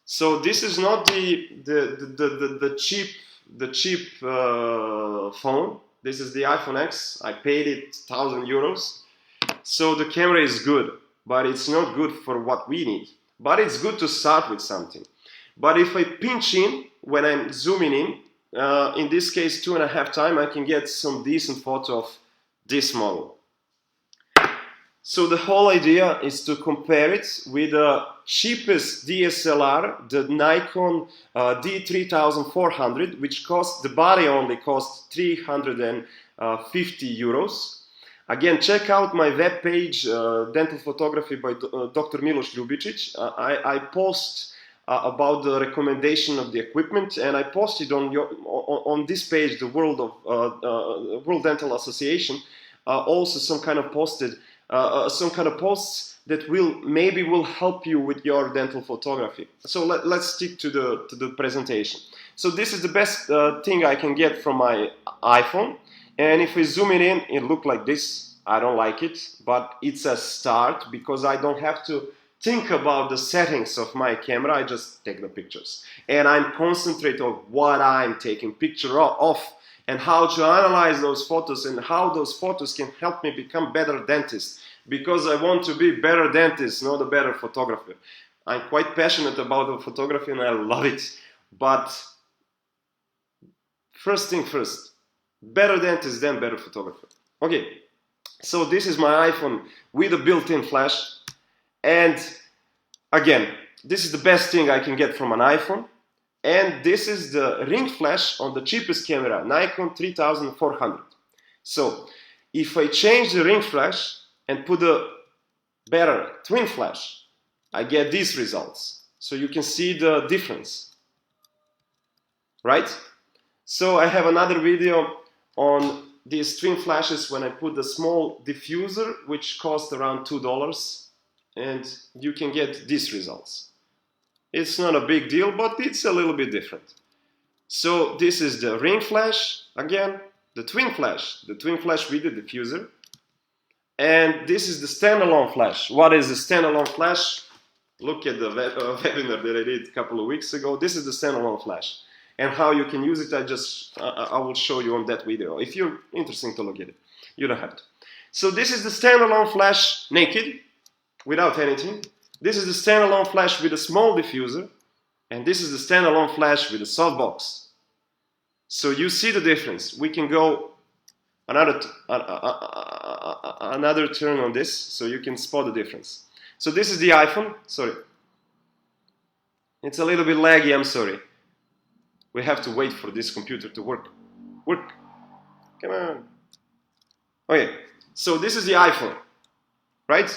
So this is not the cheap phone. This is the iPhone X. I paid it 1,000 euros. So the camera is good, but it's not good for what we need. But it's good to start with something. But if I pinch in, when I'm zooming in this case 2.5 times, I can get some decent photo of this model. So the whole idea is to compare it with the cheapest DSLR, the Nikon D3400, which costs, the body only costs 350 euros. Again, check out my webpage, Dental Photography by Dr.MILOS LJUBICIC. I post about the recommendation of the equipment, and I posted on this page, the World Dental Association, also some kind of posts that will help you with your dental photography. So let's stick to the presentation. So this is the best thing I can get from my iPhone. And if we zoom it in, it looks like this. I don't like it, but it's a start because I don't have to think about the settings of my camera. I just take the pictures. And I'm concentrate on what I'm taking picture of and how to analyze those photos and how those photos can help me become better dentist. Because I want to be better dentist, not a better photographer. I'm quite passionate about the photography and I love it. But first thing first. Better dentist than better photographer. Okay, so this is my iPhone with a built-in flash, and again, this is the best thing I can get from an iPhone, and this is the ring flash on the cheapest camera, Nikon 3400. So if I change the ring flash and put a better twin flash, I get these results. So you can see the difference, right? So I have another video on these twin flashes when I put the small diffuser, which cost around $2, and you can get these results. It's not a big deal, but it's a little bit different. So this is the ring flash, again, the twin flash with the diffuser, and this is the standalone flash. What is the standalone flash? Look at the webinar that I did a couple of weeks ago. This is the standalone flash. And how you can use it, I will show you on that video. If you're interested to look at it, you don't have to. So this is the standalone flash naked, without anything. This is the standalone flash with a small diffuser. And this is the standalone flash with a softbox. So you see the difference. We can go another turn on this, so you can spot the difference. So this is the iPhone. Sorry. It's a little bit laggy, I'm sorry. We have to wait for this computer to work. Come on. Okay, so this is the iPhone, right?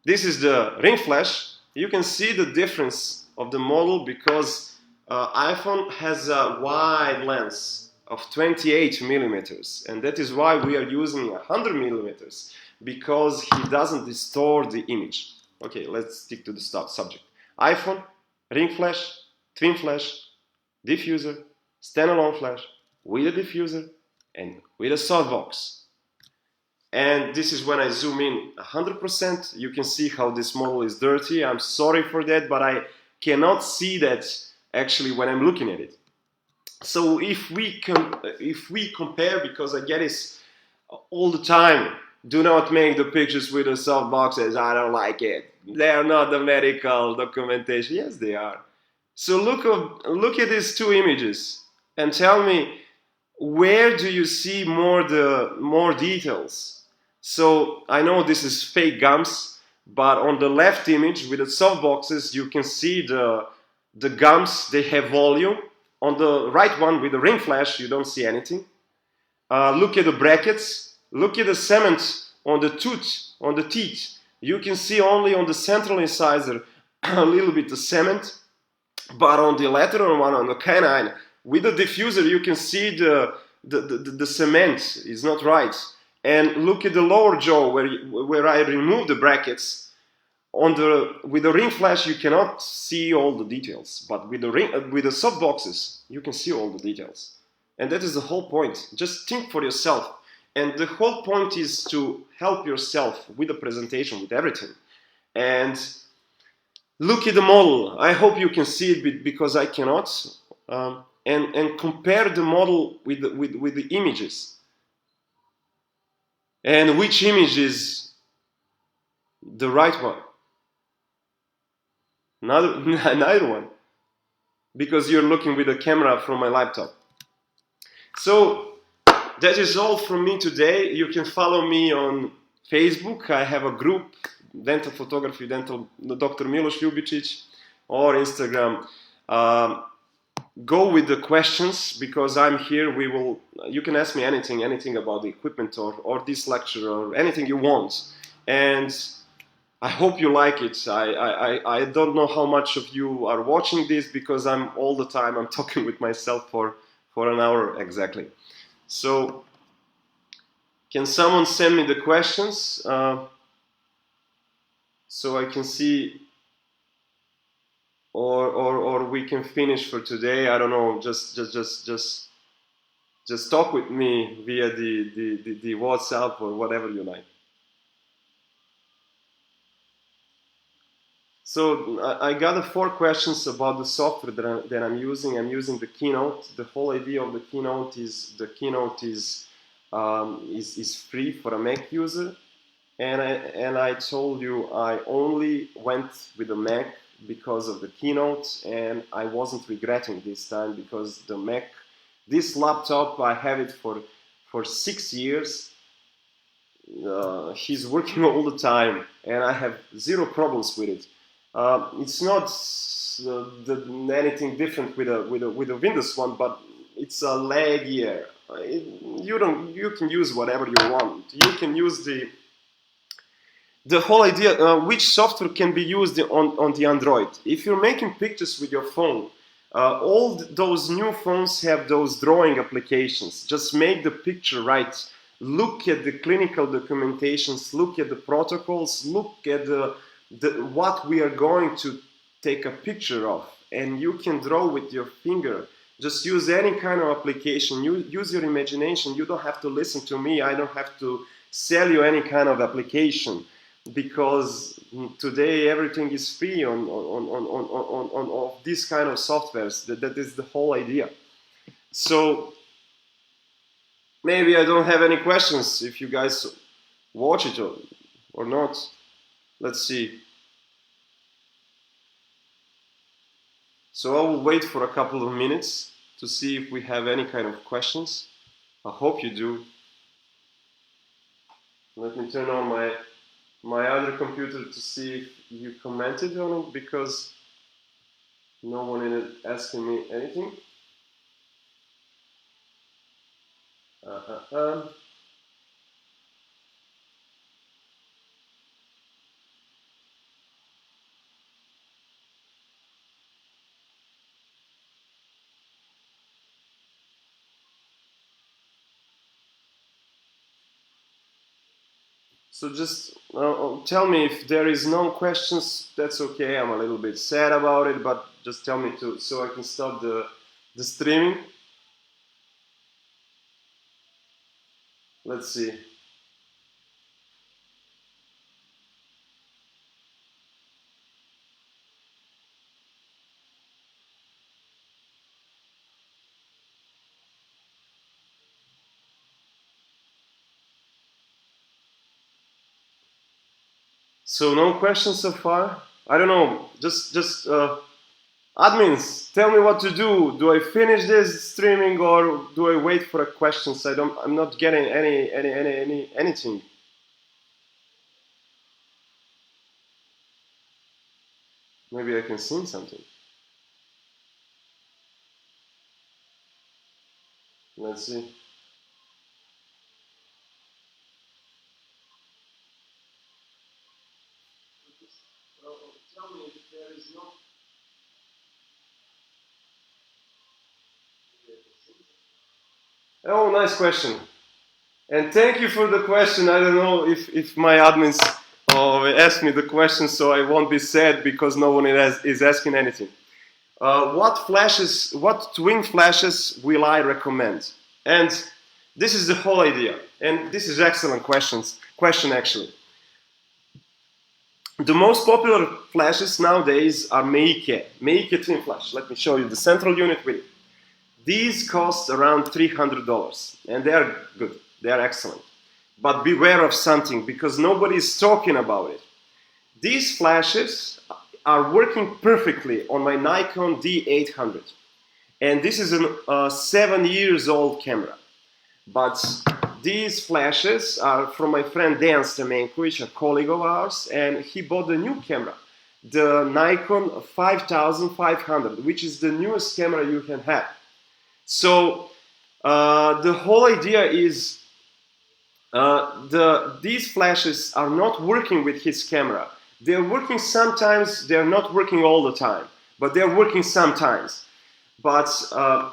This is the ring flash. You can see the difference of the model because iPhone has a wide lens of 28 millimeters, and that is why we are using 100 millimeters, because he doesn't distort the image. Okay, let's stick to the subject. iPhone, ring flash, twin flash, diffuser, standalone flash, with a diffuser, and with a softbox. And this is when I zoom in 100%. You can see how this model is dirty. I'm sorry for that, but I cannot see that actually when I'm looking at it. So if we compare, because I get this all the time, do not make the pictures with the softboxes. I don't like it. They are not the medical documentation. Yes, they are. So look at these two images and tell me, where do you see more details? So I know this is fake gums, but on the left image with the soft boxes, you can see the gums, they have volume. On the right one with the ring flash, you don't see anything. Look at the brackets. Look at the cement on the teeth. You can see only on the central incisor a little bit of cement. But on the lateral one, on the canine, with the diffuser, you can see the cement is not right. And look at the lower jaw where I remove the brackets. With the ring flash, you cannot see all the details, but with the soft boxes, you can see all the details. And that is the whole point. Just think for yourself. And the whole point is to help yourself with the presentation, with everything. And look at the model. I hope you can see it because I cannot. And compare the model with the images. And which image is The right one. Another one. Because you're looking with a camera from my laptop. So that is all from me today. You can follow me on Facebook. I have a group, Dental Photography, Dr.MILOS LJUBICIC, or Instagram. Go with the questions because I'm here. You can ask me anything about the equipment or this lecture or anything you want. And I hope you like it. I don't know how much of you are watching this because I'm talking with myself for an hour exactly. So can someone send me the questions so I can see, or we can finish for today? I don't know. Just talk with me via the WhatsApp or whatever you like. So I got 4 questions about the software that I'm using. I'm using the Keynote. The whole idea of the Keynote is free for a Mac user, and I told you I only went with the Mac because of the Keynote, and I wasn't regretting this time because the Mac, this laptop, I have it for 6 years. He's working all the time, and I have 0 problems with it. It's not anything different with a Windows one, but it's a laggier. You can use whatever you want. You can use the whole idea. Which software can be used on the Android? If you're making pictures with your phone, all those new phones have those drawing applications. Just make the picture right. Look at the clinical documentations. Look at the protocols. Look at what we are going to take a picture of, and you can draw with your finger. Just use any kind of application. Use your imagination. You don't have to listen to me. I don't have to sell you any kind of application because today everything is free on this kind of softwares. That is the whole idea. So maybe I don't have any questions if you guys watch it or not. Let's see. So I will wait for a couple of minutes to see if we have any kind of questions. I hope you do. Let me turn on my other computer to see if you commented on it because no one is asking me anything. So just tell me if there is no questions. That's okay. I'm a little bit sad about it, but just tell me so I can stop the streaming. Let's see. So no questions so far. I don't know. Just admins, tell me what to do. Do I finish this streaming or do I wait for questions? I'm not getting anything. Maybe I can see something. Let's see. Tell me if there is no. Oh, nice question. And thank you for the question. I don't know if my admins ask me the question, so I won't be sad because no one is asking anything. What twin flashes will I recommend? And this is the whole idea. And this is excellent question actually. The most popular flashes nowadays are Meike twin flash. Let me show you the central unit with it. These cost around $300 and they are good, they are excellent. But beware of something because nobody is talking about it. These flashes are working perfectly on my Nikon D800. And this is a 7 years old camera. But these flashes are from my friend Dan Stamenkovic, a colleague of ours, and he bought the new camera, the Nikon 5500, which is the newest camera you can have. So the whole idea is these flashes are not working with his camera. They're working sometimes, they're not working all the time, but they're working sometimes. But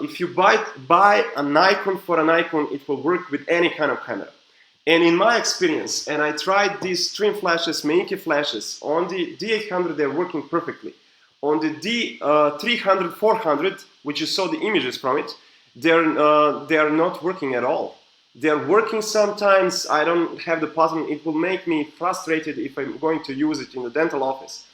if you buy a Nikon for a Nikon, it will work with any kind of camera. And in my experience, and I tried these trim flashes, Meineke flashes, on the D800 they're working perfectly. On the D300, 400, which you saw the images from it, they're not working at all. They're working sometimes, I don't have the pattern, it will make me frustrated if I'm going to use it in the dental office.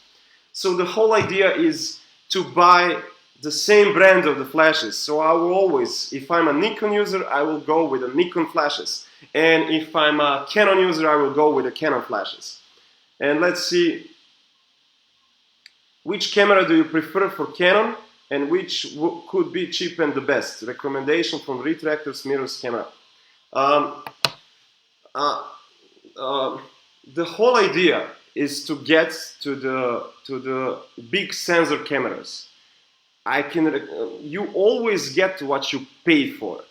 So the whole idea is to buy the same brand of the flashes. So I will always, if I'm a Nikon user, I will go with the Nikon flashes. And if I'm a Canon user, I will go with the Canon flashes. And let's see, which camera do you prefer for Canon and which could be cheap and the best? Recommendation from retractors, mirrors, camera. The whole idea is to get to the big sensor cameras. You always get what you pay for.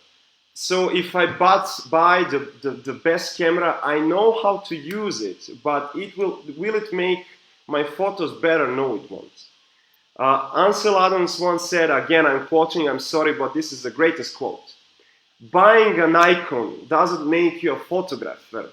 So if I buy the best camera, I know how to use it, but will it make my photos better? No, it won't. Ansel Adams once said, again I'm quoting, I'm sorry, but this is the greatest quote. Buying a Nikon doesn't make you a photographer,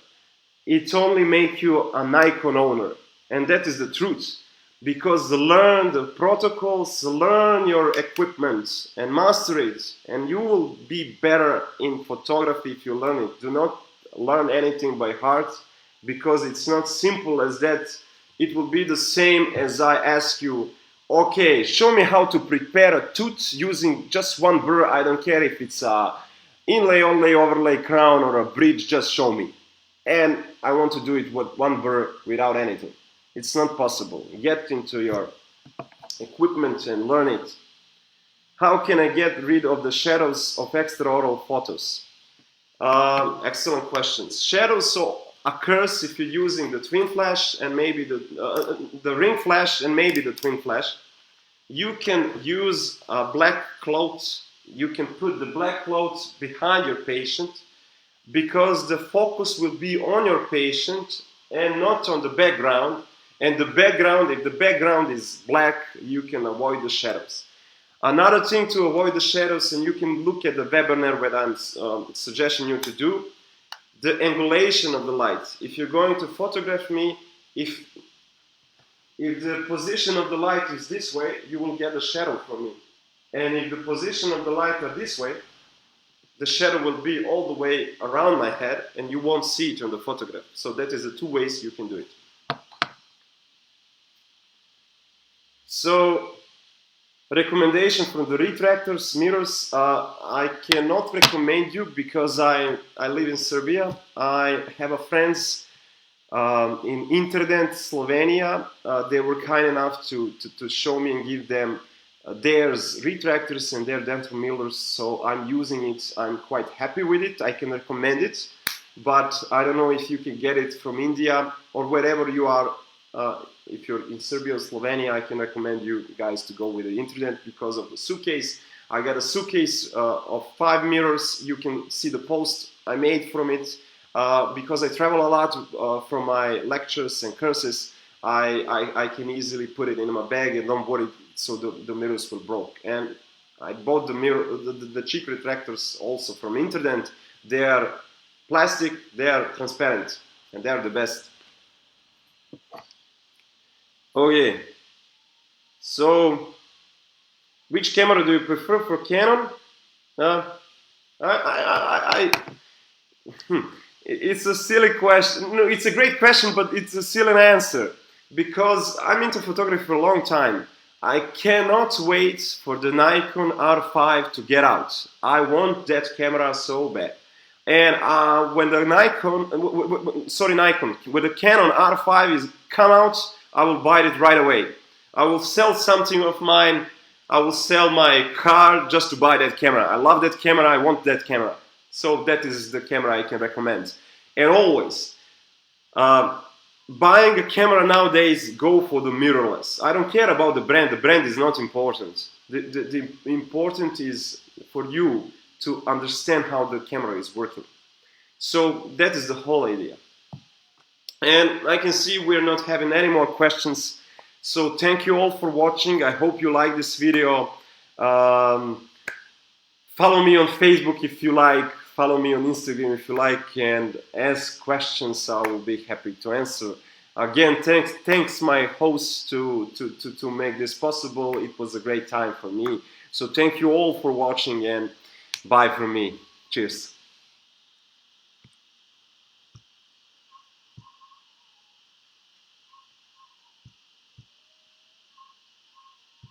it only makes you a Nikon owner. And that is the truth. Because learn the protocols, learn your equipment and master it, and you will be better in photography if you learn it. Do not learn anything by heart, because it's not simple as that. It will be the same as I ask you, okay, show me how to prepare a tooth using just one burr. I don't care if it's a inlay, onlay, overlay, crown, or a bridge, just show me. And I want to do it with one burr without anything. It's not possible. Get into your equipment and learn it. How can I get rid of the shadows of extraoral photos? Excellent questions. Shadows occurs if you're using the twin flash and maybe the ring flash and maybe the twin flash. You can use a black cloth. You can put the black cloth behind your patient because the focus will be on your patient and not on the background. And the background, if the background is black, you can avoid the shadows. Another thing to avoid the shadows, and you can look at the webinar what I'm suggesting you to do, the angulation of the light. If you're going to photograph me, if the position of the light is this way, you will get a shadow from me. And if the position of the light are this way, the shadow will be all the way around my head and you won't see it on the photograph. So that is the two ways you can do it. So, recommendation from the retractors, mirrors, I cannot recommend you because I live in Serbia. I have a friends in Interdent, Slovenia. They were kind enough to show me and give them theirs retractors and their dental millers. So I'm using it. I'm quite happy with it. I can recommend it. But I don't know if you can get it from India or wherever you are. If you're in Serbia or Slovenia, I can recommend you guys to go with the Interdent because of the suitcase. I got a suitcase of 5 mirrors. You can see the post I made from it. Because I travel a lot from my lectures and courses, I can easily put it in my bag and don't worry so the mirrors will break. And I bought the cheap retractors also from Interdent. They are plastic, they are transparent, and they are the best. Okay, so which camera do you prefer for Canon? It's a silly question. No, it's a great question, but it's a silly answer because I'm into photography for a long time. I cannot wait for the Nikon R5 to get out. I want that camera so bad. And when the Canon R5 is come out, I will buy it right away. I will sell something of mine. I will sell my car just to buy that camera. I love that camera. I want that camera. So that is the camera I can recommend. And always, buying a camera nowadays, go for the mirrorless. I don't care about the brand. The brand is not important. The important is for you to understand how the camera is working. So that is the whole idea. And I can see we're not having any more questions. So thank you all for watching. I hope you like this video. Follow me on Facebook if you like. Follow me on Instagram if you like. And ask questions. I will be happy to answer. Again, thanks my host to make this possible. It was a great time for me. So thank you all for watching and bye from me. Cheers.